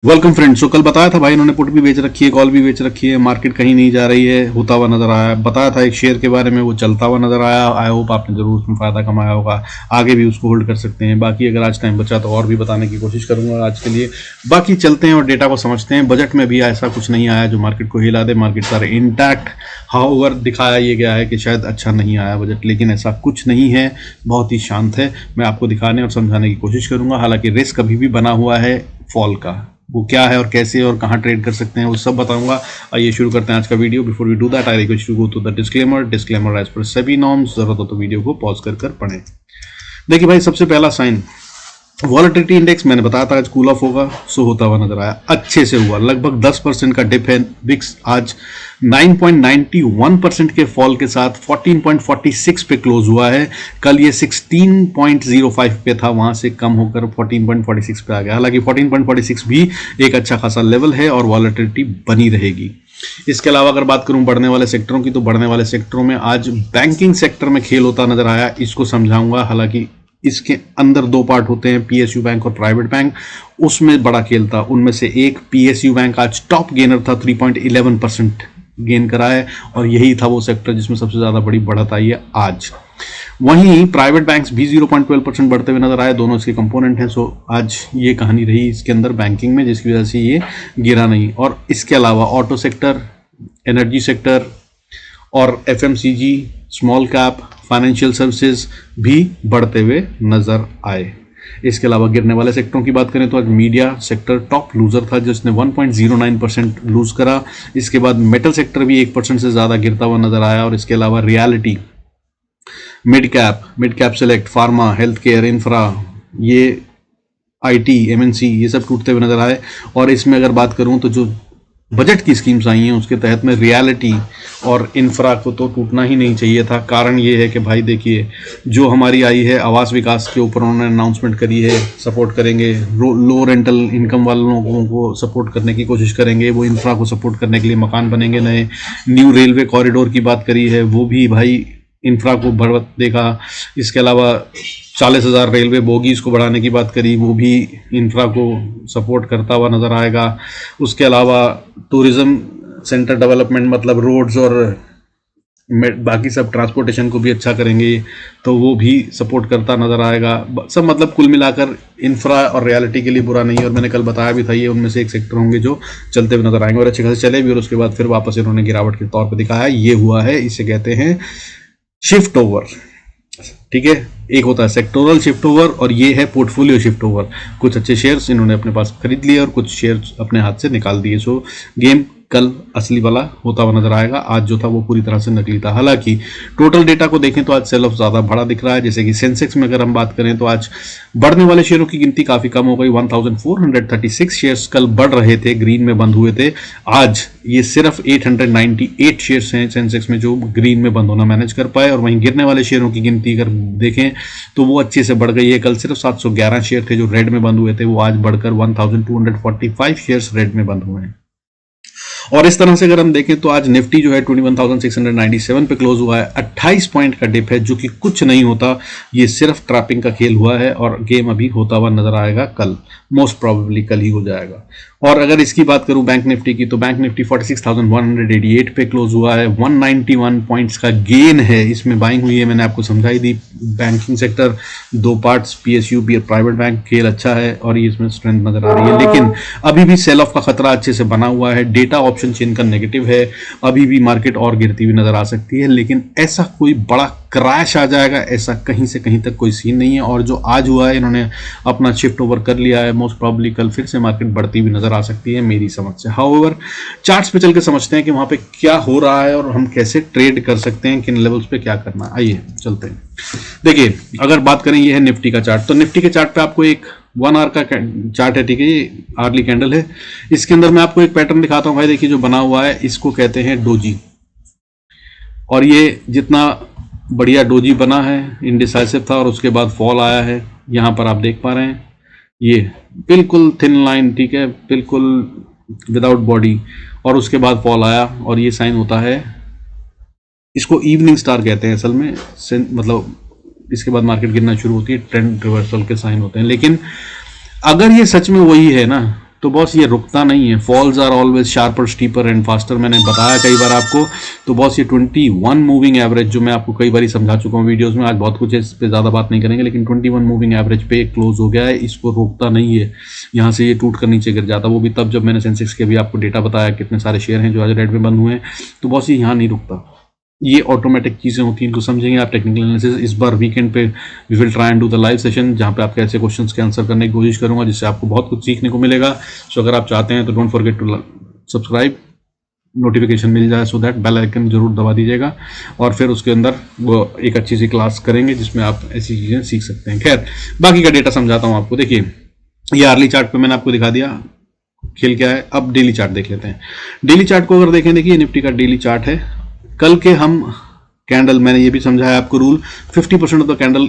Welcome friends. सो कल बताया था भाई, इन्होंने पुट भी बेच रखी है, कॉल भी बेच रखी है, मार्केट कहीं नहीं जा रही है, होता हुआ नजर आया। बताया था एक शेयर के बारे में, वो चलता हुआ नजर आया। आई होप आपने जरूर उसमें फायदा कमाया होगा, आगे भी उसको होल्ड कर सकते हैं। बाकी अगर आज टाइम बचा तो और भी बताने की कोशिश करूंगा आज के लिए। बाकी चलते हैं और डेटा को समझते हैं। बजट में भी ऐसा कुछ नहीं आया जो मार्केट को हिला दे, मार्केट सारे इंटैक्ट। हाउएवर दिखाया ये गया है कि शायद अच्छा नहीं आया बजट, लेकिन ऐसा कुछ नहीं है, बहुत ही शांत है। मैं आपको दिखाने और समझाने की कोशिश करूंगा। हालांकि रिस्क अभी भी बना हुआ है फॉल का, वो क्या है और कैसे और कहां ट्रेड कर सकते हैं वो सब बताऊंगा। आइए शुरू करते हैं आज का video. Before we do that I request you go to the disclaimer as per SEBI norms. जरूरत हो तो वीडियो को पॉज कर पढ़ें। देखिए भाई, सबसे पहला साइन वॉलेटिलिटी इंडेक्स, मैंने बताया था आज कूल ऑफ होगा, सो होता हुआ नजर आया। अच्छे से हुआ, लगभग 10% का डिप है। विक्स आज 9.91% के फॉल के साथ 14.46 पे क्लोज हुआ है। कल ये 16.05 पे था, वहां से कम होकर 14.46 पे आ गया। हालांकि 14.46 भी एक अच्छा खासा लेवल है और वॉलेटिलिटी बनी रहेगी। इसके अलावा अगर बात करूं बढ़ने वाले सेक्टरों की, तो बढ़ने वाले सेक्टरों में आज बैंकिंग सेक्टर में खेल होता नजर आया, इसको समझाऊंगा। हालांकि इसके अंदर दो पार्ट होते हैं, पीएसयू बैंक और प्राइवेट बैंक, उसमें बड़ा खेल था। उनमें से एक पीएसयू बैंक आज टॉप गेनर था, 3.11% गेन करा है, और यही था वो सेक्टर जिसमें सबसे ज्यादा बड़ी बढ़त आई है आज। वहीं प्राइवेट बैंक्स भी 0.12% बढ़ते हुए नजर आए, दोनों इसके कंपोनेंट हैं। सो आज ये कहानी रही इसके अंदर बैंकिंग में, जिसकी वजह से ये गिरा नहीं। और इसके अलावा ऑटो सेक्टर, एनर्जी सेक्टर और FMCG, small cap, financial services भी बढ़ते हुए नजर आए। इसके अलावा गिरने वाले सेक्टरों की बात करें तो आज मीडिया सेक्टर टॉप लूजर था, जिसने 1.09% लूज करा। इसके बाद मेटल सेक्टर भी 1% से ज्यादा गिरता हुआ नजर आया। और इसके अलावा reality, mid cap select, pharma, health care, infra, ये आईटी, एमएनसी, ये सब टूटते हुए नजर आए। और इसमें अगर बात करूं तो जो बजट की स्कीम्स आई हैं उसके तहत में रियलिटी और इंफ्रा को तो टूटना ही नहीं चाहिए था। कारण ये है कि भाई देखिए, जो हमारी आई है आवास विकास के ऊपर उन्होंने अनाउंसमेंट करी है, सपोर्ट करेंगे, लो रेंटल इनकम वालों को सपोर्ट करने की कोशिश करेंगे, वो इंफ्रा को सपोर्ट करने के लिए मकान बनेंगे नए। न्यू रेलवे कॉरिडोर की बात करी है, वो भी भाई इंफ्रा को बढ़त देगा। इसके अलावा 40,000 रेलवे बोगीज को बढ़ाने की बात करी, वो भी इंफ्रा को सपोर्ट करता हुआ नजर आएगा। उसके अलावा टूरिज्म सेंटर डेवलपमेंट, मतलब रोड्स और बाकी सब ट्रांसपोर्टेशन को भी अच्छा करेंगे, तो वो भी सपोर्ट करता नजर आएगा। सब मतलब कुल मिलाकर इंफ्रा और रियलिटी के लिए बुरा नहीं है। और मैंने कल बताया भी था, ये उनमें से एक सेक्टर होंगे जो चलते हुए नजर आएंगे और अच्छे खासे चले भी, और उसके बाद फिर वापस इन्होंने गिरावट के तौर पर दिखाया। ये हुआ है, इसे कहते हैं शिफ्ट ओवर। ठीक है, एक होता है सेक्टोरल शिफ्ट ओवर और ये है पोर्टफोलियो शिफ्ट ओवर। कुछ अच्छे शेयर्स इन्होंने अपने पास खरीद लिए और कुछ शेयर्स अपने हाथ से निकाल दिए। सो गेम कल असली वाला होता हुआ नजर आएगा, आज जो था वो पूरी तरह से नकली था। हालांकि टोटल डेटा को देखें तो आज सेल ऑफ ज्यादा बड़ा दिख रहा है। जैसे कि सेंसेक्स में अगर हम बात करें तो आज बढ़ने वाले शेयरों की गिनती काफी कम हो गई। 1436 शेयर्स कल बढ़ रहे थे, ग्रीन में बंद हुए थे। आज ये सिर्फ 898 शेयर्स हैं सेंसेक्स में जो ग्रीन में बंद होना मैनेज कर पाए। और वहीं गिरने वाले शेयरों की गिनती अगर देखें तो वो अच्छे से बढ़ गई है। कल सिर्फ 711 शेयर थे जो रेड में बंद हुए थे, वो आज बढ़कर 1245 शेयर्स रेड में बंद हुए हैं। और इस तरह से अगर हम देखें तो आज निफ्टी जो है 21,697 पे क्लोज हुआ है। 28 पॉइंट का डिप है, जो कि कुछ नहीं होता, ये सिर्फ ट्रैपिंग का खेल हुआ है और गेम अभी होता हुआ नजर आएगा कल, मोस्ट प्रोबेबली कल ही हो जाएगा। और अगर इसकी बात करूं बैंक निफ्टी की, तो बैंक निफ्टी 46,188 पे क्लोज हुआ है। 191 पॉइंट्स का गेन है, इसमें बाइंग हुई है, मैंने आपको समझाई दी। बैंकिंग सेक्टर दो पार्ट्स, पीएसयू भी, प्राइवेट बैंक, खेल अच्छा है और ये इसमें स्ट्रेंथ नजर आ रही है। लेकिन अभी भी सेल ऑफ का खतरा अच्छे से बना हुआ है। डेटा ऑप्शन चेन का नेगेटिव है, अभी भी मार्केट और गिरती हुई नजर आ सकती है। लेकिन ऐसा कोई बड़ा क्रैश आ जाएगा ऐसा कहीं से कहीं तक कोई सीन नहीं है। और जो आज हुआ है, इन्होंने अपना शिफ्ट ओवर कर लिया है, मोस्ट प्रोबेबली कल फिर से मार्केट बढ़ती हुई नजर आ सकती है मेरी समझ से। हाउएवर चार्ट्स पे चल के समझते हैं कि वहां पे क्या हो रहा है और हम कैसे ट्रेड कर सकते हैं, किन लेवल्स पे क्या करना है। आइए चलते हैं। देखिए, अगर बात करें, ये है निफ्टी का चार्ट। तो निफ्टी के चार्ट पे आपको एक 1 आवर का चार्ट है, ठीक है, ये आर्ली कैंडल है। इसके अंदर मैं आपको एक पैटर्न दिखाता हूं भाई। देखिए जो बना हुआ है इसको कहते हैं डोजी, और ये जितना बढ़िया डोजी बना है, इनडिसाइसिव था और उसके बाद फॉल आया है। यहां पर आप देख पा रहे हैं, ये बिल्कुल थिन लाइन, ठीक है, बिल्कुल विदाउट बॉडी, और उसके बाद फॉल आया। और ये साइन होता है, इसको इवनिंग स्टार कहते हैं असल में, मतलब इसके बाद मार्केट गिरना शुरू होती है, ट्रेंड रिवर्सल के साइन होते हैं। लेकिन अगर ये सच में वही है ना, तो बॉस ये रुकता नहीं है। Falls are always sharper, steeper and faster, मैंने बताया कई बार आपको। तो बॉस ये 21 मूविंग एवरेज जो मैं आपको कई बार समझा चुका हूँ वीडियोस में, आज बहुत कुछ है, इस पर ज़्यादा बात नहीं करेंगे, लेकिन 21 मूविंग एवरेज पे क्लोज हो गया है, इसको रोकता नहीं है। यहाँ से ये टूट कर नीचे गिर जाता, वो भी तब जब मैंने सेंसेक्स के भी आपको डेटा बताया कितने सारे शेयर हैं जो आज रेड में बंद हुए हैं। तो बॉस ये यहाँ नहीं रुकता, ये ऑटोमेटिक चीज़ें होती हैं, इनको समझेंगे आप टेक्निकल एनालिसिस। इस बार वीकेंड पे we will try and do the live session, जहाँ पे आपके ऐसे क्वेश्चंस के आंसर करने की कोशिश करूंगा, जिससे आपको बहुत कुछ सीखने को मिलेगा। सो अगर आप चाहते हैं तो don't forget to subscribe, notification मिल जाए, सो दैट बेल आइकन जरूर दबा दीजिएगा, और फिर उसके अंदर वो एक अच्छी सी क्लास करेंगे जिसमें आप ऐसी चीज़ें सीख सकते हैं। खैर, बाकी का डेटा समझाता हूँ आपको। देखिए, ये आर्ली चार्ट पे मैंने आपको दिखा दिया खेल क्या है। अब डेली चार्ट देख लेते हैं। डेली चार्ट को अगर देखें, देखिए निफ्टी का डेली चार्ट है। कल के हम कैंडल, मैंने ये भी समझाया आपको rule, 50% of the candle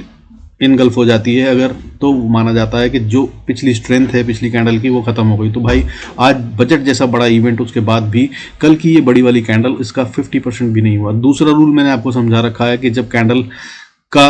engulf हो जाती है अगर, तो माना जाता है कि जो पिछली स्ट्रेंथ है पिछली कैंडल की वो खत्म हो गई। तो भाई आज बजट जैसा बड़ा इवेंट, उसके बाद भी कल की ये बड़ी वाली कैंडल, इसका 50% भी नहीं हुआ। दूसरा रूल मैंने आपको समझा रखा है कि जब कैंडल का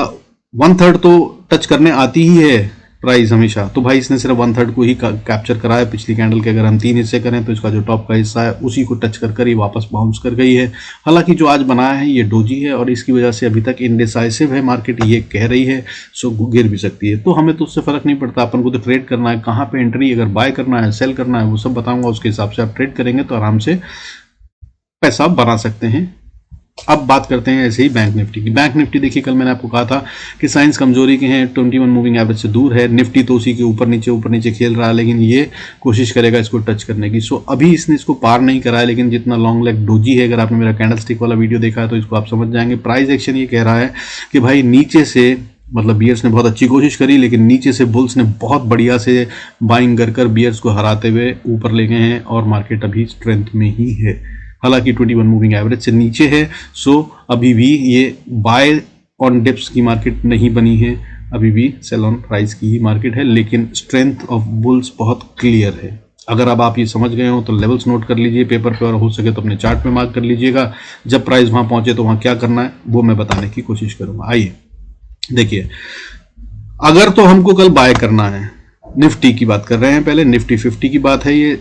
1/3 तो टच करने आती ही है प्राइस हमेशा, तो भाई इसने सिर्फ 1/3 को ही कैप्चर करा है पिछली कैंडल के। अगर हम 3 हिस्से करें तो इसका जो टॉप का हिस्सा है उसी को टच कर ही वापस बाउंस कर गई है। हालांकि जो आज बनाया है ये डोजी है और इसकी वजह से अभी तक इनडिसाइसिव है मार्केट, ये कह रही है, सो गिर भी सकती है। तो हमें तो उससे फर्क नहीं पड़ता, अपन को तो ट्रेड करना है, कहाँ पे एंट्री, अगर बाय करना है, सेल करना है, वो सब बताऊंगा। उसके हिसाब से आप ट्रेड करेंगे तो आराम से पैसा बना सकते हैं। अब बात करते हैं ऐसे ही बैंक निफ्टी की। बैंक निफ्टी देखिए, कल मैंने आपको कहा था कि साइंस कमजोरी के हैं, 21 मूविंग एवरेज से दूर है। निफ्टी तो उसी के ऊपर नीचे खेल रहा है, लेकिन ये कोशिश करेगा इसको टच करने की। सो अभी इसने इसको पार नहीं करा है, लेकिन जितना लॉन्ग लेग डोजी है, अगर आपने मेरा कैंडल स्टिक वाला वीडियो देखा है तो इसको आप समझ जाएंगे। प्राइस एक्शन ये कह रहा है कि भाई नीचे से, मतलब बियर्स ने बहुत अच्छी कोशिश करी, लेकिन नीचे से बुल्स ने बहुत बढ़िया से बाइंग कर बियर्स को हराते हुए ऊपर ले गए हैं और मार्केट अभी स्ट्रेंथ में ही है। हालांकि 21 मूविंग एवरेज से नीचे है, सो अभी भी ये बाय ऑन डिप्स की मार्केट नहीं बनी है, अभी भी सेल ऑन राइज की ही मार्केट है, लेकिन स्ट्रेंथ ऑफ बुल्स बहुत क्लियर है। अगर अब आप ये समझ गए हो तो लेवल्स नोट कर लीजिए पेपर पे, और हो सके तो अपने चार्ट में मार्क कर लीजिएगा। जब प्राइस वहां पहुंचे तो वहां क्या करना है वो मैं बताने की कोशिश करूंगा। आइए देखिए, अगर तो हमको कल बाय करना है, निफ्टी की बात कर रहे हैं, पहले निफ्टी 50 की बात है, ये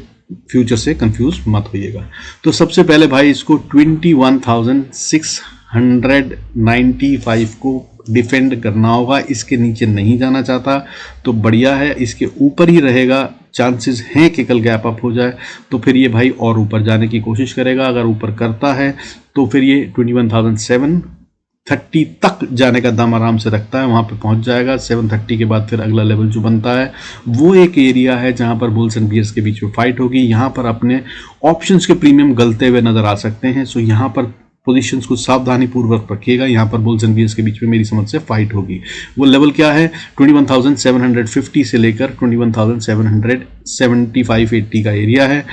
फ्यूचर से कंफ्यूज मत होइएगा। तो सबसे पहले भाई इसको 21,695 को डिफेंड करना होगा। इसके नीचे नहीं जाना चाहता तो बढ़िया है, इसके ऊपर ही रहेगा। चांसेस हैं कि कल गैप अप हो जाए तो फिर ये भाई और ऊपर जाने की कोशिश करेगा। अगर ऊपर करता है तो फिर ये 21,730 तक जाने का दम आराम से रखता है, वहां पे पहुंच जाएगा। 730 के बाद फिर अगला लेवल जो बनता है वो एक एरिया है जहां पर बुल्स एंड बियर्स के बीच में फाइट होगी। यहां पर अपने ऑप्शंस के प्रीमियम गलते हुए नजर आ सकते हैं, सो यहां पर पोजीशंस को सावधानी पूर्वक रखिएगा। यहां पर बुल्स एंड बियर्स के बीच में मेरी समझ से फाइट होगी। वो लेवल क्या है, 21,750 से लेकर 21,775-80 का एरिया है।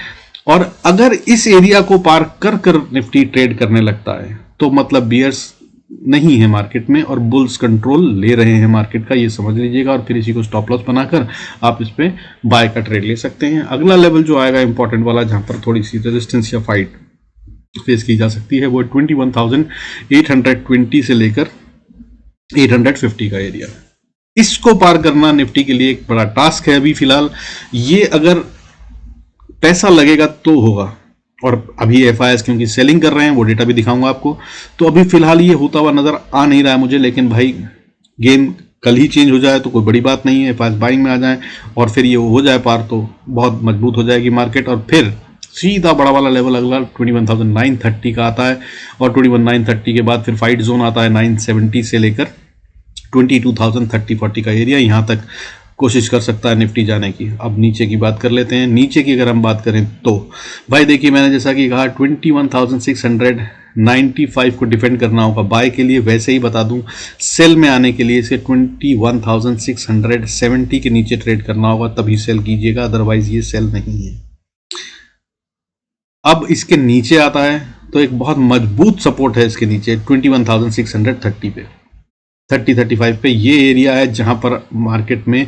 और अगर इस एरिया को पार कर निफ्टी ट्रेड करने लगता है तो मतलब बियर्स नहीं है मार्केट में और बुल्स कंट्रोल ले रहे हैं मार्केट का, ये समझ लीजिएगा। और फिर इसी को स्टॉप लॉस बनाकर आप इस पे बाय का ट्रेड ले सकते हैं। अगला लेवल जो आएगा इंपॉर्टेंट वाला, जहां पर थोड़ी सी रेजिस्टेंस या फाइट फेस की जा सकती है, वो 21,820 से लेकर 850 का एरिया। इसको पार करना निफ्टी के लिए एक बड़ा टास्क है अभी फिलहाल। ये अगर पैसा लगेगा तो होगा, और अभी एफआईएस क्योंकि सेलिंग कर रहे हैं, वो डेटा भी दिखाऊंगा आपको। तो अभी फिलहाल ये होता हुआ नजर आ नहीं रहा है मुझे, लेकिन भाई गेम कल ही चेंज हो जाए तो कोई बड़ी बात नहीं है। एफआईएस बाइंग में आ जाए और फिर ये हो जाए पार तो बहुत मजबूत हो जाएगी मार्केट। और फिर सीधा बड़ा वाला लेवल अगला 21,930 का आता है, और 21,930 के बाद फिर फाइट जोन आता है 970 से लेकर 22,030-40 का एरिया। यहाँ तक कोशिश कर सकता है निफ्टी जाने की। अब नीचे की बात कर लेते हैं। नीचे की अगर हम बात करें तो भाई देखिए, मैंने जैसा कि कहा 21,695 को डिफेंड करना होगा बाय के लिए। वैसे ही बता दूं, सेल में आने के लिए इसे 21,670 के नीचे ट्रेड करना होगा, तभी सेल कीजिएगा, अदरवाइज ये सेल नहीं है। अब इसके नीचे आता है तो एक बहुत मजबूत सपोर्ट है इसके नीचे 21,630 पे, 30-35 पे। ये एरिया है जहां पर मार्केट में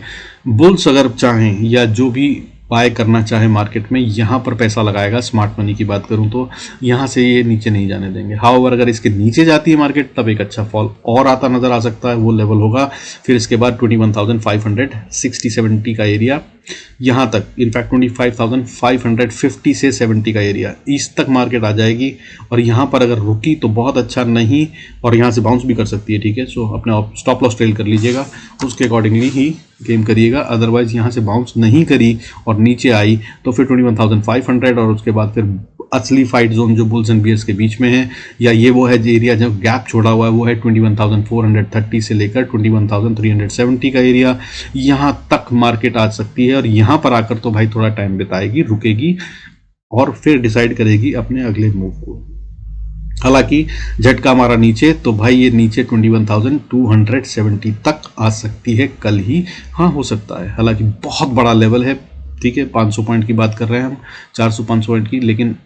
बुल्स अगर चाहें या जो भी बाय करना चाहे मार्केट में, यहां पर पैसा लगाएगा। स्मार्ट मनी की बात करूं तो यहां से ये नीचे नहीं जाने देंगे। हाउएवर अगर इसके नीचे जाती है मार्केट तब एक अच्छा फॉल और आता नजर आ सकता है, वो लेवल होगा फिर इसके बाद 21,560-70 का एरिया। यहाँ तक, इनफैक्ट 25,550 से 70 का एरिया, इस तक मार्केट आ जाएगी और यहाँ पर अगर रुकी तो बहुत अच्छा, नहीं और यहाँ से बाउंस भी कर सकती है, ठीक है। सो अपने स्टॉप लॉस ट्रेल कर लीजिएगा, उसके अकॉर्डिंगली ही गेम करिएगा। अदरवाइज यहाँ से बाउंस नहीं करी और नीचे आई तो फिर 21,500 और उसके बाद फिर असली फाइट जोन जो बुल्स एंड बियर्स के बीच में है, या ये वो है जो एरिया जो गैप छोड़ा हुआ है, वो है 21,430 से लेकर 21,370 का एरिया, यहाँ तक मार्केट आ सकती है। और यहाँ पर आकर तो भाई थोड़ा टाइम बिताएगी, रुकेगी और फिर डिसाइड करेगी अपने अगले मूव को। हालांकि झटका मारा नीचे तो भाई ये नीचे 21,270 तक आ सकती है कल ही, हाँ हो सकता है। हालांकि बहुत बड़ा लेवल है, ठीक है, 500 पॉइंट की बात कर रहे हैं हम, 400-500 पॉइंट की, लेकिन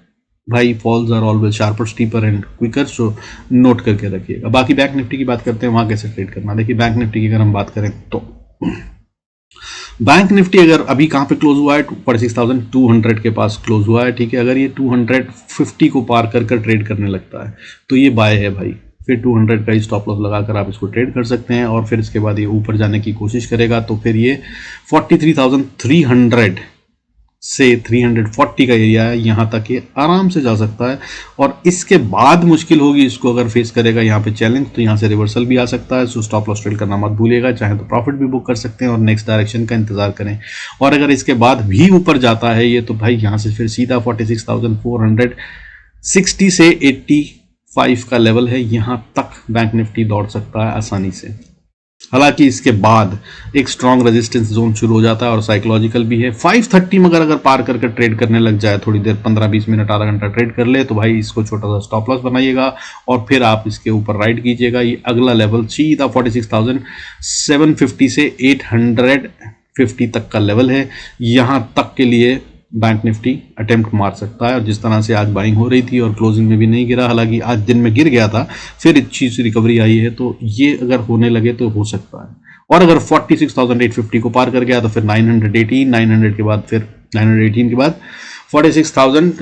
भाई falls are always sharper, steeper and quicker, so note करके रखिएगा। बाकी बैंक निफ्टी की बात करते हैं, वहां कैसे ट्रेड करना। देखिए बैंक निफ्टी की अगर हम बात करें तो बैंक निफ्टी अगर अभी कहां पे क्लोज हुआ है, 46,200 के पास क्लोज हुआ है, ठीक है। अगर ये 250 को पार कर ट्रेड करने लगता है तो ये बाय है भाई, फिर 200 का ही स्टॉप लॉस लगाकर आप इसको ट्रेड कर सकते हैं। और फिर इसके बाद ये ऊपर जाने की कोशिश करेगा तो फिर ये 43,300 से 340 का एरिया है, यहाँ तक ये आराम से जा सकता है। और इसके बाद मुश्किल होगी इसको अगर फेस करेगा यहाँ पे चैलेंज, तो यहाँ से रिवर्सल भी आ सकता है। सो स्टॉप लॉस ट्रेड करना मत भूलिएगा, चाहे तो प्रॉफिट भी बुक कर सकते हैं और नेक्स्ट डायरेक्शन का इंतजार करें। और अगर इसके बाद भी ऊपर जाता है ये, तो भाई यहाँ से फिर सीधा 46,460 से 85 का लेवल है, यहाँ तक बैंक निफ्टी दौड़ सकता है आसानी से। हालांकि इसके बाद एक स्ट्रॉन्ग रेजिस्टेंस जोन शुरू हो जाता है और साइकोलॉजिकल भी है। 530 में अगर पार करके ट्रेड करने लग जाए, थोड़ी देर 15-20 मिनट आधा घंटा ट्रेड कर ले, तो भाई इसको छोटा सा स्टॉप लॉस बनाइएगा और फिर आप इसके ऊपर राइड कीजिएगा। ये अगला लेवल सीधा 46,750 से 850 तक का लेवल है, यहाँ तक के लिए बैंक निफ्टी अटेम्प्ट मार सकता है। और जिस तरह से आज बाइंग हो रही थी और क्लोजिंग में भी नहीं गिरा, हालांकि आज दिन में गिर गया था, फिर अच्छी सी रिकवरी आई है, तो ये अगर होने लगे तो हो सकता है। और अगर 46,850 को पार कर गया तो फिर 918, 900 के बाद फिर 918 के बाद 46,000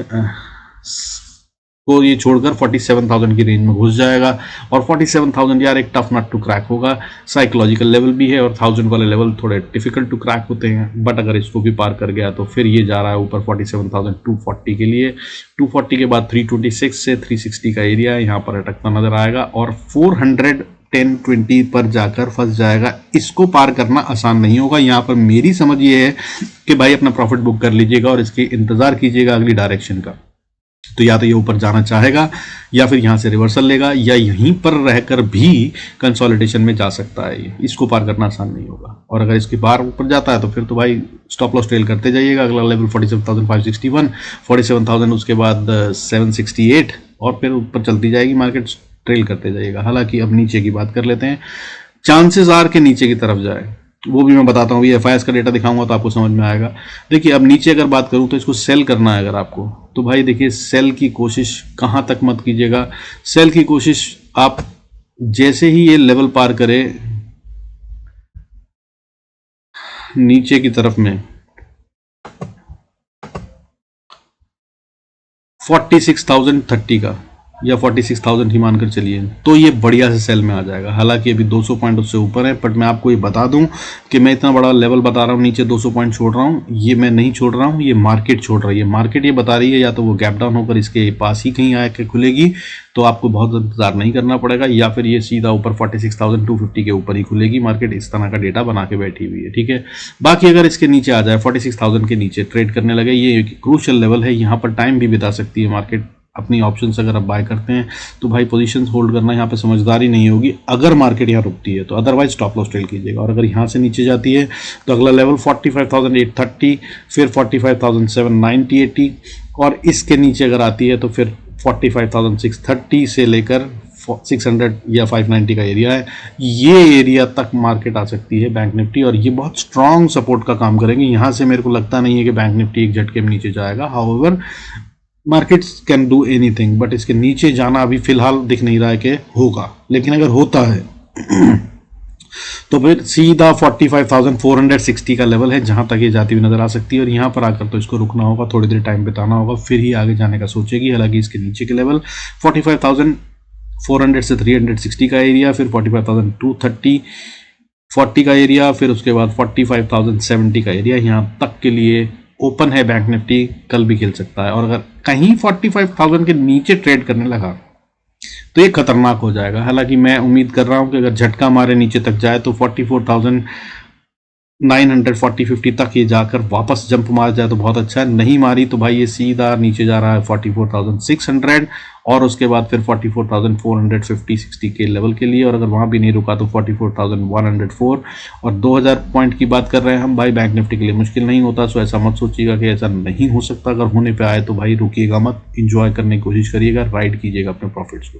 को ये छोड़कर 47,000 की रेंज में घुस जाएगा। और 47,000 यार एक टफ नट टू क्रैक होगा, साइकोलॉजिकल लेवल भी है और 1000 वाले लेवल थोड़े डिफिकल्ट टू क्रैक होते हैं। बट अगर इसको भी पार कर गया तो फिर ये जा रहा है ऊपर 47,240 के लिए। 240 के बाद 326 से 360 का एरिया यहाँ पर अटकता नजर आएगा और 410-20 पर जाकर फंस जाएगा। इसको पार करना आसान नहीं होगा। यहाँ पर मेरी समझ ये है कि भाई अपना प्रॉफिट बुक कर लीजिएगा और इसके इंतजार कीजिएगा अगली डायरेक्शन का। तो या तो ये ऊपर जाना चाहेगा या फिर यहाँ से रिवर्सल लेगा, या यहीं पर रहकर भी कंसोलिडेशन में जा सकता है। इसको पार करना आसान नहीं होगा। और अगर इसके बाहर ऊपर जाता है तो फिर तो भाई स्टॉप लॉस ट्रेल करते जाइएगा। अगला लेवल 47,561, 47,000, उसके बाद 768 और फिर ऊपर चलती जाएगी मार्केट, ट्रेल करते जाइएगा। हालांकि अब नीचे की बात कर लेते हैं, चांसेस आर के नीचे की तरफ जाए, वो भी मैं बताता हूँ। ये FIS का डेटा दिखाऊंगा तो आपको समझ में आएगा। देखिए अब नीचे अगर बात करूँ तो इसको सेल करना है अगर आपको, तो भाई देखिए सेल की कोशिश कहाँ तक मत कीजिएगा। सेल की कोशिश आप जैसे ही ये लेवल पार करे नीचे की तरफ में 46,030 का या 46,000 ही मानकर चलिए, तो ये बढ़िया से सेल में आ जाएगा। हालांकि अभी 200 पॉइंट उससे ऊपर है, बट मैं आपको ये बता दूं कि मैं इतना बड़ा लेवल बता रहा हूँ, नीचे 200 पॉइंट छोड़ रहा हूँ, ये मैं नहीं छोड़ रहा हूँ, ये मार्केट छोड़ रही है। मार्केट ये बता रही है या तो वो गैप डाउन होकर इसके पास ही कहीं आके खुलेगी, तो आपको बहुत इंतजार नहीं करना पड़ेगा, या फिर ये सीधा ऊपर 46,250 के ऊपर ही खुलेगी मार्केट। इस तरह का डेटा बना के बैठी हुई है, ठीक है। बाकी अगर इसके नीचे आ जाए, 46,000 के नीचे ट्रेड करने लगे, ये क्रूशियल लेवल है, यहाँ पर टाइम भी बिता सकती है मार्केट। अपनी ऑप्शंस अगर आप बाय करते हैं तो भाई पोजीशंस होल्ड करना यहाँ पे समझदारी नहीं होगी अगर मार्केट यहाँ रुकती है तो। अदरवाइज स्टॉप लॉस ट्रेल कीजिएगा। और अगर यहाँ से नीचे जाती है तो अगला लेवल 45,830, फिर 45,790, 80 और इसके नीचे अगर आती है तो फिर 45,630 से लेकर 600 या 590 का एरिया है। ये एरिया तक मार्केट आ सकती है बैंक निफ्टी, और ये बहुत स्ट्रॉन्ग सपोर्ट का काम करेंगे। यहाँ से मेरे को लगता नहीं है कि बैंक निफ्टी एक झटके में नीचे जाएगा। However markets can do anything, but इसके नीचे जाना अभी फिलहाल दिख नहीं रहा है कि होगा, लेकिन अगर होता है तो फिर सीधा 45,460 का लेवल है जहां तक ये जाती हुई नजर आ सकती है। और यहां पर आकर तो इसको रुकना होगा, थोड़ी देर टाइम बिताना होगा, फिर ही आगे जाने का सोचेगी। हालांकि इसके नीचे के लेवल 45,400 से 360 का एरिया, फिर 45,230, 40 का एरिया, फिर उसके बाद 45,070 का एरिया, यहाँ तक के लिए ओपन है बैंक निफ्टी, कल भी खेल सकता है। और अगर कहीं 45,000 के नीचे ट्रेड करने लगा तो ये खतरनाक हो जाएगा। हालांकि मैं उम्मीद कर रहा हूं कि अगर झटका मारे नीचे तक जाए तो 44,900 4050 तक ये जाकर वापस जंप मार जाए तो बहुत अच्छा है। नहीं मारी तो भाई ये सीधा नीचे जा रहा है 44,600 और उसके बाद फिर 44,450 60 के लेवल के लिए। और अगर वहां भी नहीं रुका तो 44,104 और 2000 पॉइंट की बात कर रहे हैं हम भाई। बैंक निफ्टी के लिए मुश्किल नहीं होता, सो ऐसा मत सोचिएगा कि ऐसा नहीं हो सकता। अगर होने पे आए तो भाई रुकिएगा मत, इंजॉय करने की कोशिश करिएगा, राइड कीजिएगा अपने प्रॉफिट्स को।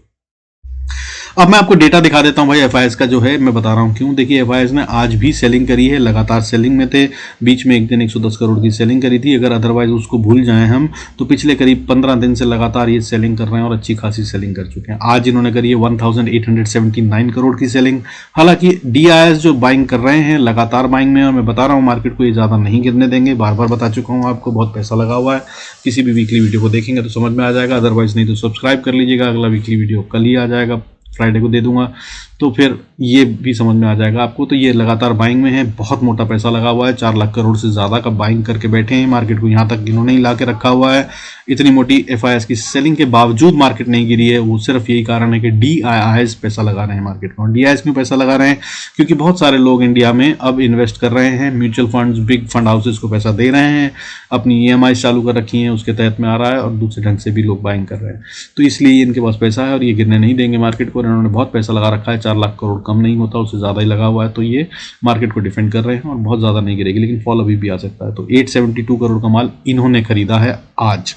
अब मैं आपको डेटा दिखा देता हूं भाई एफआईएस का जो है, मैं बता रहा हूं क्यों। देखिए एफआईएस ने आज भी सेलिंग करी है, लगातार सेलिंग में थे। बीच में एक दिन 110 करोड़ की सेलिंग करी थी। अगर अदरवाइज उसको भूल जाएं हम तो पिछले करीब 15 दिन से लगातार ये सेलिंग कर रहे हैं और अच्छी खासी सेलिंग कर चुके हैं। आज इन्होंने करी है 1879 करोड़ की सेलिंग। हालांकि डीआईएस जो बाइंग कर रहे हैं लगातार बाइंग में, और मैं बता रहा हूँ मार्केट को ये ज़्यादा नहीं गिरने देंगे। बार बार बता चुका हूँ आपको, बहुत पैसा लगा हुआ है। किसी भी वीकली वीडियो को देखेंगे तो समझ में आ जाएगा, अदरवाइज नहीं तो सब्सक्राइब कर लीजिएगा। अगला वीकली वीडियो कल ही आ जाएगा, फ्राइडे को दे दूंगा, तो फिर ये भी समझ में आ जाएगा आपको। तो ये लगातार बाइंग में है, बहुत मोटा पैसा लगा हुआ है, 4 लाख करोड़ से ज़्यादा का बाइंग करके बैठे हैं। मार्केट को यहाँ तक इन्होंने ही ला के रखा हुआ है। इतनी मोटी एफआईएस की सेलिंग के बावजूद मार्केट नहीं गिरी है, वो सिर्फ यही कारण है कि डीआईएस पैसा लगा रहे हैं मार्केट में। और डीआईएस क्यों पैसा लगा रहे हैं? क्योंकि बहुत सारे लोग इंडिया में अब इन्वेस्ट कर रहे हैं, mutual funds, big fund houses को पैसा दे रहे हैं, अपनी ईएमआई चालू कर रखी हैं, उसके तहत में आ रहा है, और दूसरे ढंग से भी लोग बाइंग कर रहे हैं। तो इसलिए इनके पास पैसा है और ये गिरने नहीं देंगे मार्केट को। इन्होंने बहुत पैसा लगा रखा है, 4 लाख करोड़ कम नहीं होता, उससे ज़्यादा ही लगा हुआ है। तो ये मार्केट को डिफेंड कर रहे हैं और बहुत ज़्यादा नहीं गिरेगी, लेकिन फॉल अभी भी आ सकता है। तो 872 करोड़ का माल इन्होंने खरीदा है आज।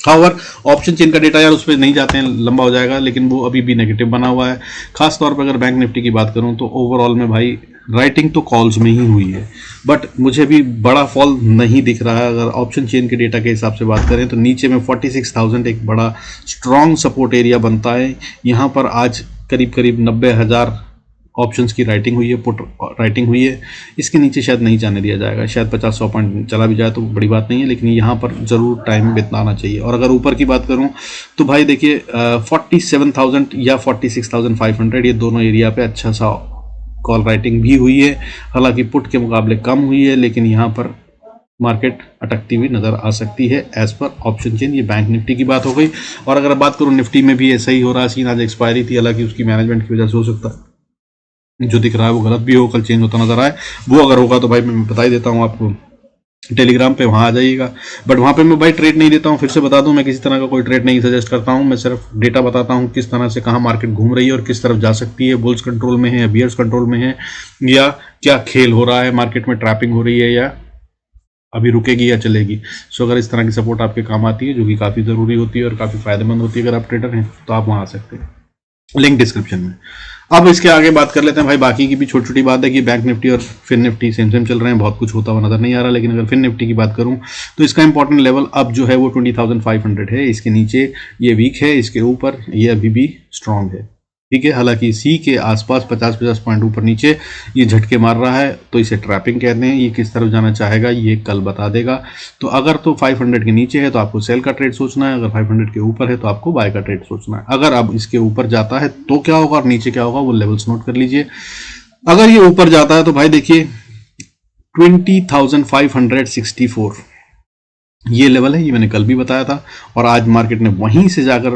हाउएवर ऑप्शन चेन का डेटा यार उस पर नहीं जाते हैं, लंबा हो जाएगा, लेकिन वो अभी भी नेगेटिव बना हुआ है। खास तौर पर अगर बैंक निफ्टी की बात करूं तो ओवरऑल में भाई राइटिंग तो कॉल्स में ही हुई है, बट मुझे भी बड़ा फॉल नहीं दिख रहा है। अगर ऑप्शन चेन के डेटा के हिसाब से बात करें तो नीचे में 46,000 एक बड़ा स्ट्रॉन्ग सपोर्ट एरिया बनता है। यहाँ पर आज करीब करीब 90,000 ऑप्शंस की राइटिंग हुई है, पुट राइटिंग हुई है। इसके नीचे शायद नहीं जाने दिया जाएगा, शायद 50-100 पॉइंट चला भी जाए तो बड़ी बात नहीं है, लेकिन यहाँ पर ज़रूर टाइम बिताना चाहिए। और अगर ऊपर की बात करूँ तो भाई देखिए 47,000 या 46,500 ये दोनों एरिया पे अच्छा सा कॉल राइटिंग भी हुई है। हालांकि पुट के मुकाबले कम हुई है, लेकिन यहाँ पर मार्केट अटकती हुई नजर आ सकती है एज पर ऑप्शन चेन। ये बैंक निफ्टी की बात हो गई। और अगर बात करूँ निफ्टी में भी ऐसा ही हो रहा है सीन। आज एक्सपायरी थी, हालांकि उसकी मैनेजमेंट की वजह से हो सकता है जो दिख रहा है वो गलत भी हो, कल चेंज होता नजर आए। वो अगर होगा तो भाई मैं बता ही देता हूँ आपको, टेलीग्राम पे वहाँ आ जाइएगा। बट वहाँ पे मैं भाई ट्रेड नहीं देता हूँ, फिर से बता दूँ, मैं किसी तरह का कोई ट्रेड नहीं सजेस्ट करता हूँ। मैं सिर्फ डेटा बताता हूँ किस तरह से कहाँ मार्केट घूम रही है और किस तरफ जा सकती है, बुल्स कंट्रोल में है या बियर्स कंट्रोल में है, या क्या खेल हो रहा है मार्केट में, ट्रैपिंग हो रही है या अभी रुकेगी या चलेगी। सो अगर इस तरह की सपोर्ट आपके काम आती है, जो कि काफ़ी ज़रूरी होती है और काफ़ी फायदेमंद होती है अगर आप ट्रेडर हैं, तो आप वहाँ आ सकते हैं, लिंक डिस्क्रिप्शन में। अब इसके आगे बात कर लेते हैं भाई। बाकी की भी छोटी छोटी बात है कि बैंक निफ्टी और फिन निफ्टी सेम सेम चल रहे हैं, बहुत कुछ होता हुआ नजर नहीं आ रहा। लेकिन अगर फिन निफ्टी की बात करूं तो इसका इंपॉर्टेंट लेवल अब जो है वो 20,500 है। इसके नीचे ये वीक है, इसके ऊपर ये अभी भी स्ट्रांग है, ठीक है। हालांकि सी के आसपास 50-50 पॉइंट ऊपर नीचे ये झटके मार रहा है, तो इसे ट्रैपिंग कहते हैं। ये किस तरफ जाना चाहेगा ये कल बता देगा। तो अगर तो 500 के नीचे है तो आपको सेल का ट्रेड सोचना है, अगर 500 के ऊपर है तो आपको बाय का ट्रेड सोचना है। अगर अब इसके ऊपर जाता है तो क्या होगा और नीचे क्या होगा वो लेवल्स नोट कर लीजिए। अगर ये ऊपर जाता है तो भाई देखिए 20,564 ये लेवल है, ये मैंने कल भी बताया था। और आज मार्केट ने वहीं से जाकर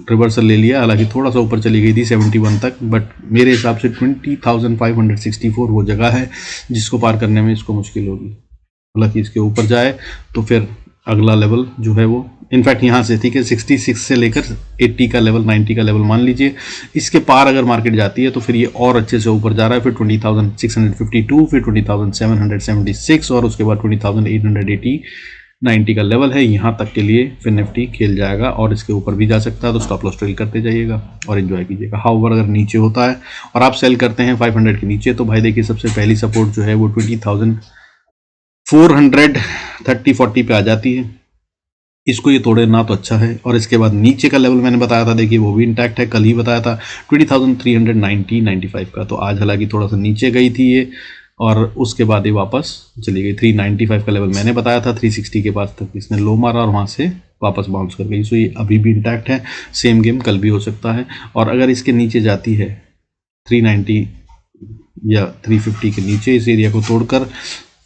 रिवर्सल ले लिया, हालांकि थोड़ा सा ऊपर चली गई थी 71 तक, बट मेरे हिसाब से 20,564 वो जगह है जिसको पार करने में इसको मुश्किल होगी। हालांकि इसके ऊपर जाए तो फिर अगला लेवल जो है वो इनफैक्ट यहाँ से, ठीक है, 66 से लेकर 80 का लेवल, 90 का लेवल मान लीजिए। इसके पार अगर मार्केट जाती है तो फिर ये और अच्छे से ऊपर जा रहा है। फिर 20,652, फिर 20,776 और उसके बाद 20,880 90 का लेवल है। यहाँ तक के लिए फिर निफ्टी खेल जाएगा और इसके ऊपर भी जा सकता है, तो स्टॉप लॉस ट्रेल करते जाइएगा और एंजॉय कीजिएगा। हाउएवर अगर नीचे होता है और आप सेल करते हैं 500 के नीचे, तो भाई देखिए सबसे पहली सपोर्ट जो है वो 20,430-40 पे आ जाती है। इसको ये तोड़े ना तो अच्छा है। और इसके बाद नीचे का लेवल मैंने बताया था, देखिए वो भी इंटैक्ट है, कल ही बताया था 20,390-95 का। तो आज हालांकि थोड़ा सा नीचे गई थी ये और उसके बाद ये वापस चली गई। 395 का लेवल मैंने बताया था, 360 के पास तक इसने लो मारा और वहाँ से वापस बाउंस कर गई। सो ये अभी भी इंटैक्ट है, सेम गेम कल भी हो सकता है। और अगर इसके नीचे जाती है 390 या 350 के नीचे इस एरिया को तोड़कर,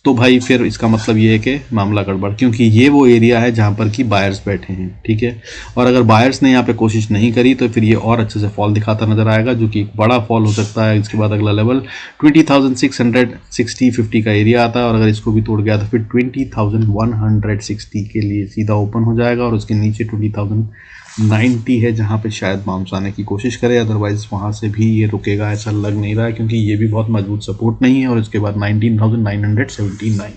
तो भाई फिर इसका मतलब ये है कि मामला गड़बड़, क्योंकि ये वो एरिया है जहाँ पर कि बायर्स बैठे हैं, ठीक है। और अगर बायर्स ने यहाँ पे कोशिश नहीं करी तो फिर ये और अच्छे से फॉल दिखाता नजर आएगा, जो कि एक बड़ा फॉल हो सकता है। इसके बाद अगला लेवल 20,660-50 का एरिया आता है, और अगर इसको भी तोड़ गया तो फिर 20,160 के लिए सीधा ओपन हो जाएगा, और उसके नीचे 20,090 है जहाँ पे शायद बाउंस आने की कोशिश करे, अदरवाइज वहाँ से भी ये रुकेगा ऐसा लग नहीं रहा है, क्योंकि ये भी बहुत मजबूत सपोर्ट नहीं है। और उसके बाद 19,979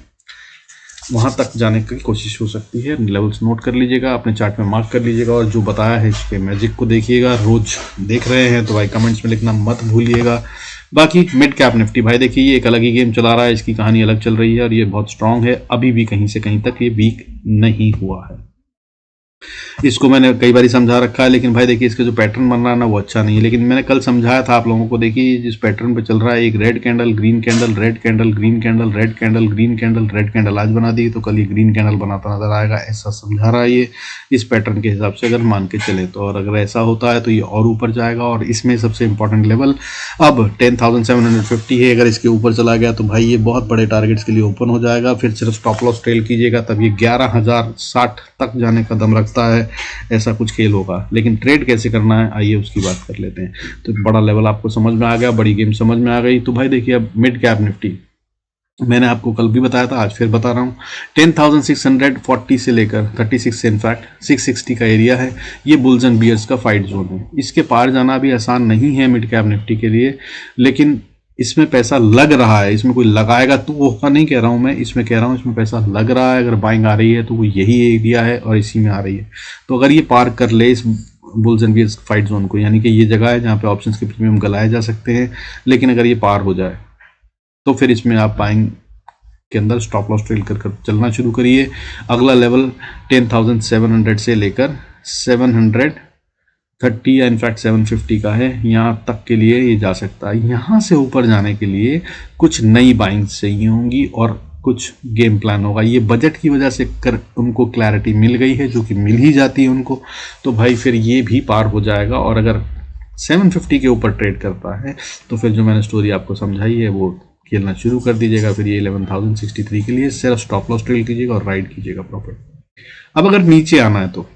वहाँ तक जाने की कोशिश हो सकती है। लेवल्स नोट कर लीजिएगा, अपने चार्ट में मार्क कर लीजिएगा, और जो बताया है इसके मैजिक को देखिएगा। रोज देख रहे हैं तो भाई कमेंट्स में लिखना मत भूलिएगा। बाकी मिड कैप निफ्टी भाई देखिए, ये एक अलग ही गेम चला रहा है, इसकी कहानी अलग चल रही है, और ये बहुत स्ट्रांग है, अभी भी कहीं से कहीं तक ये वीक नहीं हुआ है। इसको मैंने कई बार समझा रखा है, लेकिन भाई देखिए इसका जो पैटर्न बन रहा है ना वो अच्छा नहीं है। लेकिन मैंने कल समझाया था आप लोगों को, देखिए जिस पैटर्न पे चल रहा है, एक red candle, green candle, red candle, green candle, red candle, green candle, red candle आज बना दी, तो कल ये ग्रीन कैंडल बनाता नजर आएगा, ऐसा समझा रहा है ये इस पैटर्न के हिसाब से अगर मान के चले तो। और अगर ऐसा होता है तो ये और ऊपर जाएगा, और इसमें सबसे इंपॉर्टेंट लेवल अब 10,750 है। अगर इसके ऊपर चला गया तो भाई ये बहुत बड़े टारगेट्स के लिए ओपन हो जाएगा, फिर सिर्फ स्टॉप लॉस ट्रेल कीजिएगा, तब ये 11,060 तक जाने का दम रखता है, ऐसा कुछ खेल होगा। लेकिन ट्रेड कैसे करना है आइए उसकी बात कर लेते हैं। तो बड़ा लेवल आपको समझ में आ गया, बड़ी गेम समझ में आ गई। तो भाई देखिए अब मिड कैप निफ्टी मैंने आपको कल भी बताया था, आज फिर बता रहा हूँ, 10,640 से लेकर 36 से इनफैक्ट 660 का एरिया है, ये बुल्स एंड बियर्स का फाइट जोन है। इसके पार जाना भी आसान नहीं है मिड कैप निफ्टी के लिए, लेकिन इसमें पैसा लग रहा है। इसमें कोई लगाएगा तो वो का नहीं कह रहा हूँ मैं, इसमें कह रहा हूँ इसमें पैसा लग रहा है। अगर बाइंग आ रही है तो वो यही एरिया है और इसी में आ रही है। तो अगर ये पार कर ले इस bulls and bears fight zone को, यानी कि ये जगह है जहाँ पे ऑप्शंस के प्रीमियम गलाए जा सकते हैं, लेकिन अगर ये पार हो जाए तो फिर इसमें आप बाइंग के अंदर स्टॉप लॉस ट्रेल कर चलना शुरू करिए। अगला लेवल 10,700 से लेकर 730 या इनफैक्ट 750 का है, यहाँ तक के लिए ये जा सकता है। यहाँ से ऊपर जाने के लिए कुछ नई बाइंग चाहिए होंगी और कुछ गेम प्लान होगा। ये बजट की वजह से उनको क्लैरिटी मिल गई है, जो कि मिल ही जाती है उनको, तो भाई फिर ये भी पार हो जाएगा। और अगर 750 के ऊपर ट्रेड करता है तो फिर जो मैंने स्टोरी आपको समझाई है वो खेलना शुरू कर दीजिएगा। फिर ये 11,063 के लिए सिर्फ स्टॉप लॉस ट्रेल कीजिएगा और राइड कीजिएगा प्रॉफिट। अब अगर नीचे आना है तो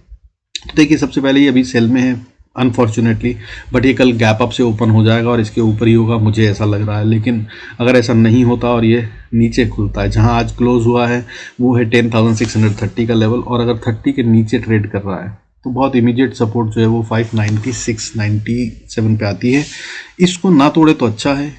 देखिए सबसे पहले ये अभी सेल में है अनफॉर्चुनेटली, बट ये कल गैप अप से ओपन हो जाएगा और इसके ऊपर ही होगा, मुझे ऐसा लग रहा है। लेकिन अगर ऐसा नहीं होता और ये नीचे खुलता है, जहां आज क्लोज हुआ है वो है 10,630 का लेवल, और अगर 30 के नीचे ट्रेड कर रहा है तो बहुत इमीडिएट सपोर्ट जो है वो 596-97 पे आती है। इसको ना तोड़े तो अच्छा है,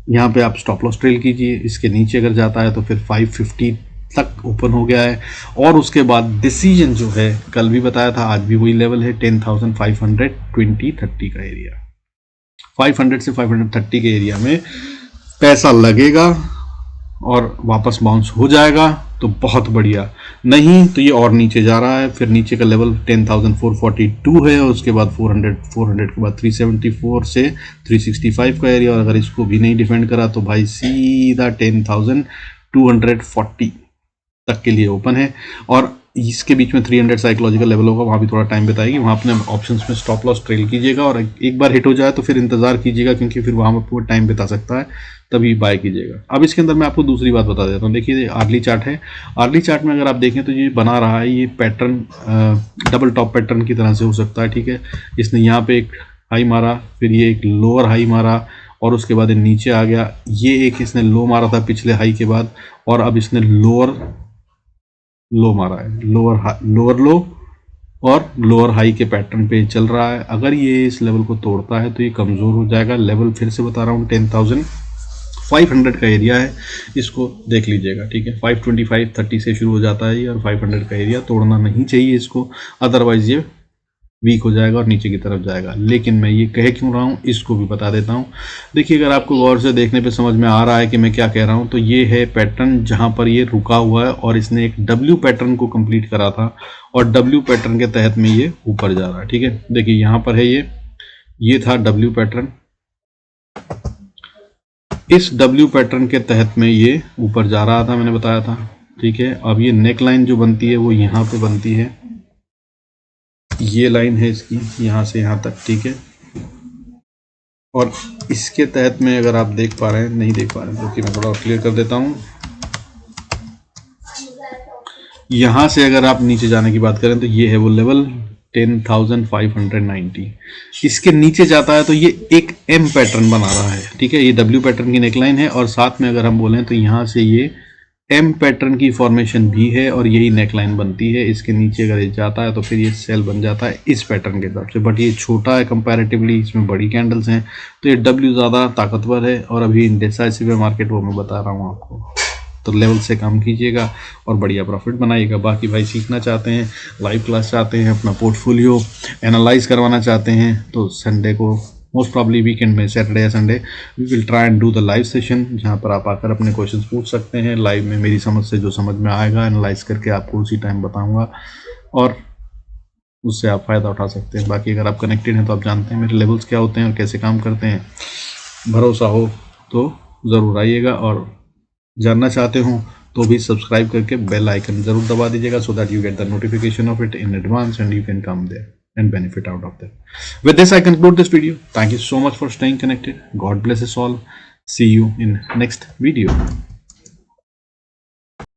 यहाँ पे आप स्टॉप लॉस ट्रेल कीजिए। इसके नीचे अगर जाता है तो फिर 550 तक ओपन हो गया है, और उसके बाद डिसीजन जो है कल भी बताया था, आज भी वही लेवल है 10,520-30 का एरिया। 500 से 530 के एरिया में पैसा लगेगा और वापस बाउंस हो जाएगा तो बहुत बढ़िया, नहीं तो ये और नीचे जा रहा है। फिर नीचे का लेवल 10,442 है, और उसके बाद 400 के बाद 374 से 365 का एरिया, और अगर इसको भी नहीं डिफेंड करा तो भाई सीधा 10,240 तक के लिए ओपन है। और इसके बीच में 300 साइकोलॉजिकल लेवल होगा, वहाँ भी थोड़ा टाइम बताएगी, वहाँ अपने ऑप्शंस में स्टॉप लॉस ट्रेल कीजिएगा, और एक बार हिट हो जाए तो फिर इंतजार कीजिएगा, क्योंकि फिर वहाँ पर पूरा टाइम बिता सकता है, तभी बाय कीजिएगा। अब इसके अंदर मैं आपको दूसरी बात बता देता हूँ। देखिए आर्ली चार्ट है, आर्ली चार्ट में अगर आप देखें तो ये बना रहा है, ये पैटर्न डबल टॉप पैटर्न की तरह से हो सकता है, ठीक है। इसने यहाँ पे एक हाई मारा, फिर ये एक लोअर हाई मारा, और उसके बाद ये नीचे आ गया। ये एक इसने लो मारा था पिछले हाई के बाद, और अब इसने लोअर लो मारा है, लोअर लो और लोअर हाई के पैटर्न पे चल रहा है। अगर ये इस लेवल को तोड़ता है तो ये कमज़ोर हो जाएगा। लेवल फिर से बता रहा हूँ 10,500 का एरिया है, इसको देख लीजिएगा, ठीक है। 525-30 से शुरू हो जाता है ये, और 500 का एरिया तोड़ना नहीं चाहिए इसको, अदरवाइज ये वीक हो जाएगा और नीचे की तरफ जाएगा। लेकिन मैं ये कह क्यों रहा हूँ इसको भी बता देता हूँ। देखिए अगर आपको गौर से देखने पे समझ में आ रहा है कि मैं क्या कह रहा हूँ, तो ये है पैटर्न जहाँ पर ये रुका हुआ है, और इसने एक डब्ल्यू पैटर्न को कंप्लीट करा था, और डब्ल्यू पैटर्न के तहत में ये ऊपर जा रहा है, ठीक है। देखिए यहाँ पर है ये था डब्ल्यू पैटर्न, इस डब्ल्यू पैटर्न के तहत में ये ऊपर जा रहा था, मैंने बताया था, ठीक है। अब ये नेक लाइन जो बनती है वो यहाँ पे बनती है, ये लाइन है इसकी यहाँ से यहाँ तक, ठीक है। और इसके तहत में अगर आप देख पा रहे हैं, नहीं देख पा रहे हैं तो कि मैं थोड़ा क्लियर कर देता हूँ। यहाँ से अगर आप नीचे जाने की बात करें तो ये है वो लेवल 10,590। इसके नीचे जाता है तो ये एक एम पैटर्न बना रहा है, ठीक है। ये डब्ल्यू पैटर्न की नेकलाइन है और साथ में अगर हम बोलें तो यहाँ से ये एम पैटर्न की फॉर्मेशन भी है और यही नेकलाइन बनती है। इसके नीचे अगर ये जाता है तो फिर ये सेल बन जाता है इस पैटर्न के हिसाब से, बट ये छोटा है कंपैरेटिवली, इसमें बड़ी कैंडल्स हैं तो ये डब्ल्यू ज़्यादा ताकतवर है और अभी इंडिसाइसिव है मार्केट, वो मैं बता रहा हूँ आपको। तो लेवल से काम कीजिएगा और बढ़िया प्रॉफिट बनाइएगा। बाकी भाई सीखना चाहते हैं, लाइव क्लास चाहते हैं, अपना पोर्टफोलियो एनालाइज करवाना चाहते हैं तो संडे को, मोस्ट प्रॉब्ली वीकेंड में, सैटरडे या Sunday, we will try and do the live session, जहाँ पर आप आकर अपने क्वेश्चंस पूछ सकते हैं लाइव में। मेरी समझ से जो समझ में आएगा एनालाइज करके आपको उसी टाइम बताऊँगा और उससे आप फ़ायदा उठा सकते हैं। बाकी अगर आप कनेक्टेड हैं तो आप जानते हैं मेरे लेवल्स क्या होते हैं और कैसे काम करते हैं। भरोसा हो तो ज़रूर आइएगा और जानना चाहते हो तो भी सब्सक्राइब करके बेल आइकन जरूर दबा दीजिएगा, so that you get the notification of it in advance and you can come there and benefit out of that. With this, I conclude this video. Thank you so much for staying connected. God bless us all. See you in next video.